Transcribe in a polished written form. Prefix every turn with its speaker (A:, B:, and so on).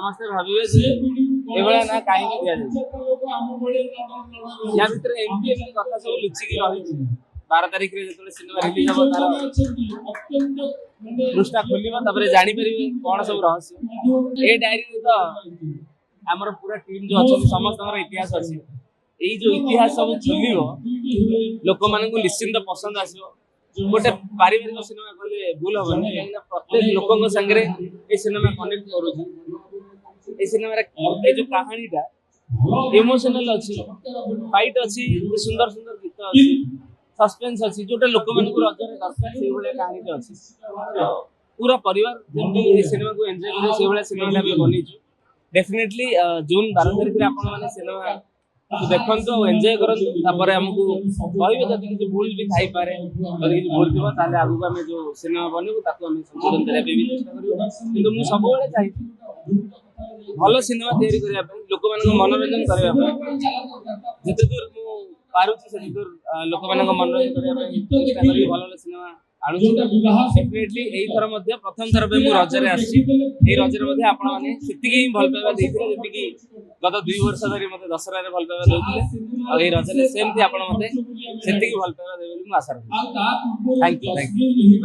A: ସମସ୍ତେ ଭାବିବେ ଯେ ଏଭଳିଆ ନା କାହିଁକି ଦିଆଯାଇଛି। ୟା ଭିତରେ ଏମିତି ଏମିତି କଥା ସବୁ ଲୁଚିକି ରହିଛି। 12 ତାରିଖରେ ଯେତେବେଳେ ସିନେମା ରିଲିଜ ହବ ତାର ପୃଷ୍ଠା ଖୋଲିବ ତାପରେ ଜାଣିପାରିବେ କଣ ସବୁ ରହସ୍ୟ। ଏ ଡାଏରୀରେ ତ ଆମର ପୁରା ଟିମ୍ ଯୋଉ ଅଛନ୍ତି ସମସ୍ତଙ୍କର ଇତିହାସ ଅଛି। ଏଇ ଯୋଉ ଇତିହାସ ସବୁ ଖୋଲିବ ଲୋକମାନଙ୍କୁ ନିଶ୍ଚିନ୍ତ ପସନ୍ଦ ଆସିବ। ଗୋଟେ ପାରିବାରିକ ସିନେମା କହିଲେ ଭୁଲ ହବନି, କାହିଁକିନା ପ୍ରତ୍ୟେକ ଲୋକଙ୍କ ସାଙ୍ଗରେ ଏଇ ସିନେମା କନେକ୍ଟ କରୁଛି। এই সিনেমার এই যে কাহিনীটা ইমোশনাল ଅଛି, ফাইট ଅଛି, সুন্দর সুন্দর গীত ଅଛି, সসপেন্স ଅଛି, ଯୋଉଟା ଲୋକମାନଙ୍କୁ ରଜରେ ଦରକାର ସେଇଭଳିଆ କାହାଣୀଟେ ଅଛି। ପୁରା ପରିବାର ଯେମିତି এই ସିନେମାକୁ ଏନ୍ଜୟ କରିବେ ସେଇଭଳିଆ ସିନେମାଟା ଆମେ ବନେଇଛୁ। ଡେଫିନେଟଲି ଜୁନ୍ 12 ତାରିଖରେ ଆପଣମାନେ ସିନେମା ଦେଖନ୍ତୁ ଆଉ ଏନ୍ଜୟ କରନ୍ତୁ। ତାପରେ ଆମକୁ କହିବେ ଯଦି କିଛି ଭୁଲ ବି ଥାଇପାରେ, ଯଦି କିଛି ଭୁଲ ଥିବ ତାହେଲେ ଆଗକୁ ଆମେ ଯୋଉ ସିନେମା ବନେଇବୁ ତାକୁ ଆମେ ସଂଶୋଧନ କରିବା ପାଇଁ ବି ଚେଷ୍ଟା କରିବୁ। କିନ୍ତୁ ମୁଁ ସବୁବେଳେ ଚାହିଁବି ଭଲ ସିନେମା ତିଆରି କରିବା ପାଇଁ, ଲୋକମାନଙ୍କ ମନୋରଞ୍ଜନ କରିବା ପାଇଁ ଯେତେ ଦୂର ମୁଁ ପାରୁଛି ସେତେ ଦୂର ଲୋକମାନଙ୍କ ମନୋରଞ୍ଜନ କରିବା ପାଇଁ ଚେଷ୍ଟା କରିବି। ଭଲ ଭଲ ସିନେମା ଆଣୁଛି। ଡେଫିନେଟଲି ଏଇଥର ମଧ୍ୟ ପ୍ରଥମ ଥର ପାଇଁ ମୁଁ ରଜରେ ଆସିଛି। ଏଇ ରଜରେ ମଧ୍ୟ ଆପଣମାନେ ସେତିକି ହିଁ ଭଲ ପାଇବା ଦେଇଥିଲେ ଯେତିକି ଗତ 2 ବର୍ଷ ଧରି ମତେ ଦଶହରାରେ ଭଲ ପାଇବା ଦେଉଥିଲେ। ଆଉ ଏଇ ରଜରେ ସେମିତି ଆପଣ ମତେ ସେତିକି ଭଲ ପାଇବା ଦେବେ ବୋଲି ମୁଁ ଆଶା ରଖୁଛି। Thank you.